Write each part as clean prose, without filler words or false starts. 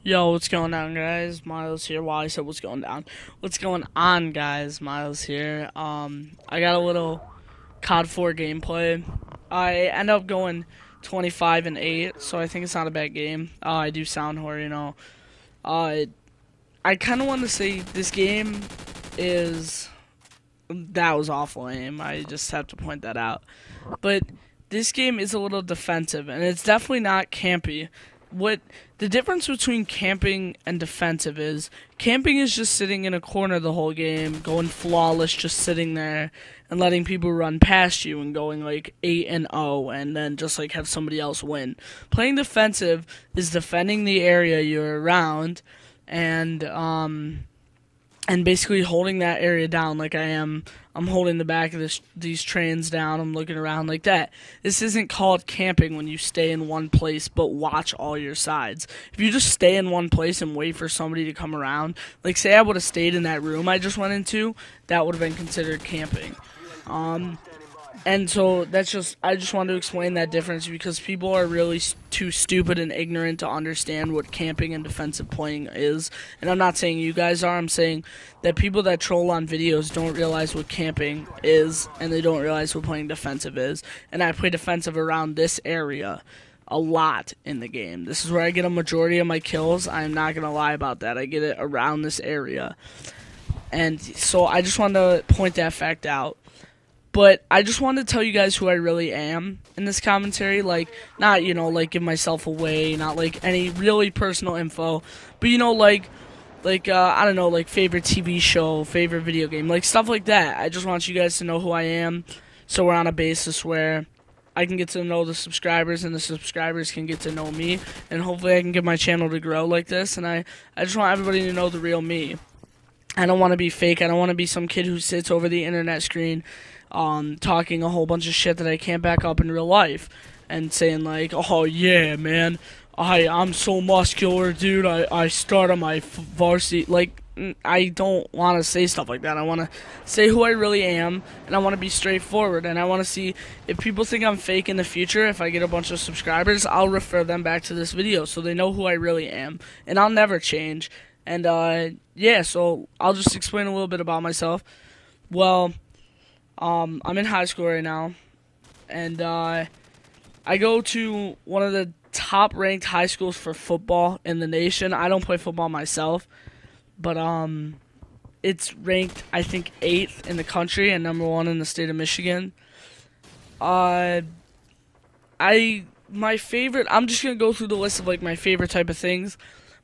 Yo, what's going on, guys? Miles here. Well, I said what's going down. What's going on, guys? Miles here. I got a little COD 4 gameplay. I end up going 25-8, so I think it's not a bad game. I do sound horror. Uh, I kind of want to say this game is that was awful aim. I just have to point that out. But this game is a little defensive, and it's definitely not campy. What the difference between camping and defensive is, camping is just sitting in a corner the whole game, going flawless, just sitting there and letting people run past you and going like 8-0 and then just like have somebody else win. Playing defensive is defending the area you're around and basically holding that area down like I am. I'm holding the back of these trains down. I'm looking around like that. This isn't called camping when you stay in one place but watch all your sides. If you just stay in one place and wait for somebody to come around, like say I would have stayed in that room I just went into, that would have been considered camping. And so I just wanted to explain that difference because people are really too stupid and ignorant to understand what camping and defensive playing is. And I'm not saying you guys are, I'm saying that people that troll on videos don't realize what camping is and they don't realize what playing defensive is. And I play defensive around this area a lot in the game. This is where I get a majority of my kills. I'm not going to lie about that. I get it around this area. And so I just wanted to point that fact out. But I just wanted to tell you guys who I really am in this commentary. Like, not, like give myself away, not like any really personal info. But, I don't know, like favorite TV show, favorite video game, like stuff like that. I just want you guys to know who I am. So we're on a basis where I can get to know the subscribers and the subscribers can get to know me. And hopefully I can get my channel to grow like this. And I just want everybody to know the real me. I don't want to be fake. I don't want to be some kid who sits over the internet screen talking a whole bunch of shit that I can't back up in real life and saying like, oh yeah, man, I'm so muscular, dude. I start on my varsity. Like, I don't want to say stuff like that. I want to say who I really am, and I want to be straightforward, and I want to see if people think I'm fake in the future. If I get a bunch of subscribers, I'll refer them back to this video so they know who I really am, and I'll never change. And yeah, so I'll just explain a little bit about myself. Well, I'm in high school right now, and I go to one of the top-ranked high schools for football in the nation. I don't play football myself, but it's ranked, I think, 8th in the country and number 1 in the state of Michigan. My favorite, I'm just gonna go through the list of like my favorite type of things.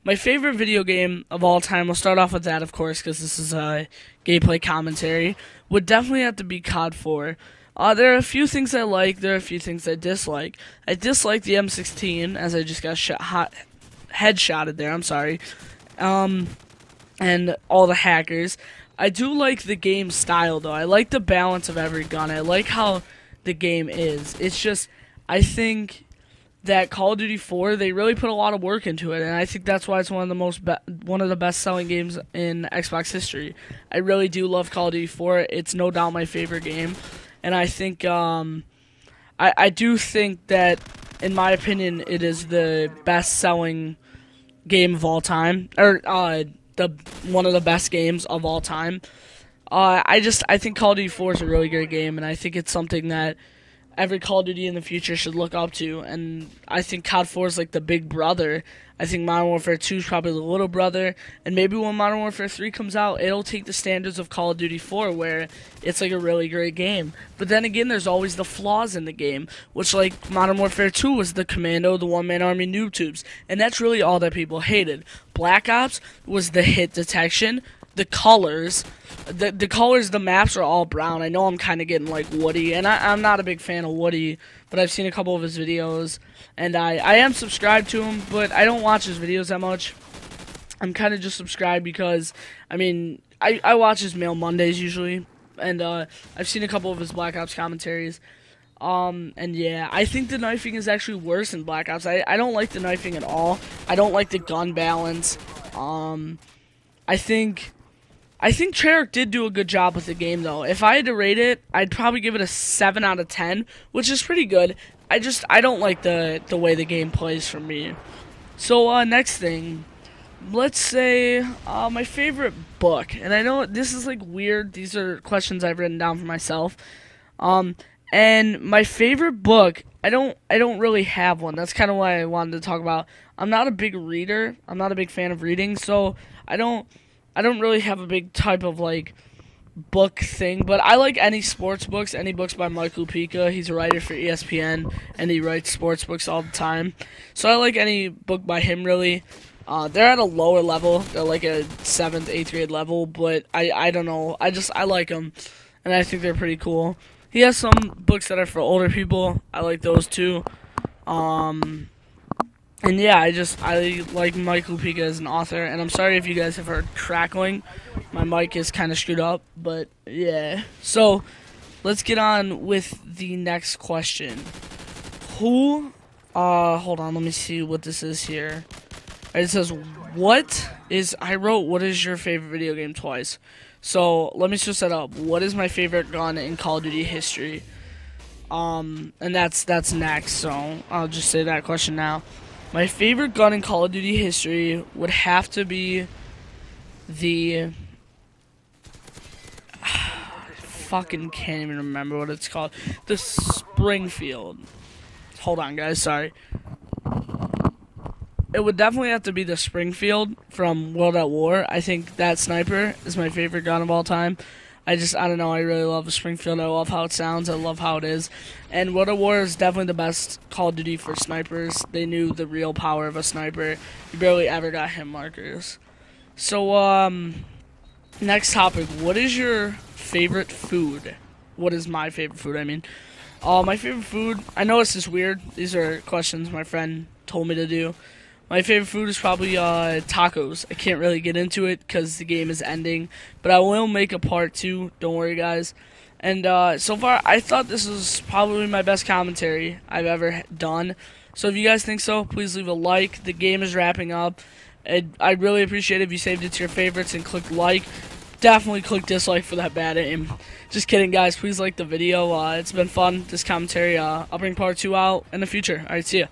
My favorite video game of all time, we'll start off with that, of course, because this is a gameplay commentary, would definitely have to be COD 4. There are a few things I like, there are a few things I dislike. I dislike the M16, as I just got headshotted there, I'm sorry, and all the hackers. I do like the game style, though. I like the balance of every gun. I like how the game is. It's just, I think that Call of Duty 4, they really put a lot of work into it, and I think that's why it's one of the best-selling games in Xbox history. I really do love Call of Duty 4. It's no doubt my favorite game, and I think I do think that, in my opinion, it is the best-selling game of all time, or one of the best games of all time. I think Call of Duty 4 is a really great game, and I think it's something that every Call of Duty in the future should look up to, and I think COD 4 is like the big brother. I think Modern Warfare 2 is probably the little brother, and maybe when Modern Warfare 3 comes out, it'll take the standards of Call of Duty 4, where it's like a really great game. But then again, there's always the flaws in the game, which like Modern Warfare 2 was the Commando, the one-man army noob tubes, and that's really all that people hated. Black Ops was the hit detection, the colors. The colors, the maps are all brown. I know I'm kind of getting like Woody, and I'm not a big fan of Woody, but I've seen a couple of his videos, and I am subscribed to him, but I don't watch his videos that much. I'm kind of just subscribed because, I mean, I watch his Mail Mondays usually, and I've seen a couple of his Black Ops commentaries. And yeah, I think the knifing is actually worse in Black Ops. I don't like the knifing at all. I don't like the gun balance. I think Treyarch did do a good job with the game, though. If I had to rate it, I'd probably give it a 7 out of 10, which is pretty good. I don't like the way the game plays for me. So, next thing, let's say my favorite book, and I know this is like weird. These are questions I've written down for myself. Um, and my favorite book, I don't really have one. That's kind of why I wanted to talk about. I'm not a big reader. I'm not a big fan of reading, so I don't I don't really have a big type of like book thing, but I like any sports books, any books by Michael Pika. He's a writer for ESPN, and he writes sports books all the time. So I like any book by him, really. They're at a lower level. They're like a 7th, 8th grade level, but I don't know. I like them, and I think they're pretty cool. He has some books that are for older people. I like those too. Um, and yeah, I like Michael Pika as an author, and I'm sorry if you guys have heard crackling. My mic is kind of screwed up, but yeah. So let's get on with the next question. Who? Hold on. Let me see what this is here. It says, "What is?" I wrote, "What is your favorite video game?" twice. So let me switch that up. What is my favorite gun in Call of Duty history? And that's next. So I'll just say that question now. My favorite gun in Call of Duty history would have to be the fucking can't even remember what it's called. The Springfield. Hold on, guys. Sorry. It would definitely have to be the Springfield from World at War. I think that sniper is my favorite gun of all time. I don't know, I really love the Springfield. I love how it sounds. I love how it is. And World at War is definitely the best Call of Duty for snipers. They knew the real power of a sniper. You barely ever got hit markers. So, next topic. What is your favorite food? What is my favorite food, I mean? My favorite food, I know this is weird. These are questions my friend told me to do. My favorite food is probably tacos. I can't really get into it because the game is ending, but I will make a part 2. Don't worry, guys. And so far, I thought this was probably my best commentary I've ever done. So if you guys think so, please leave a like. The game is wrapping up. I'd really appreciate it if you saved it to your favorites and clicked like. Definitely click dislike for that bad aim. Just kidding, guys. Please like the video. It's been fun, this commentary. I'll bring part 2 out in the future. Alright, see ya.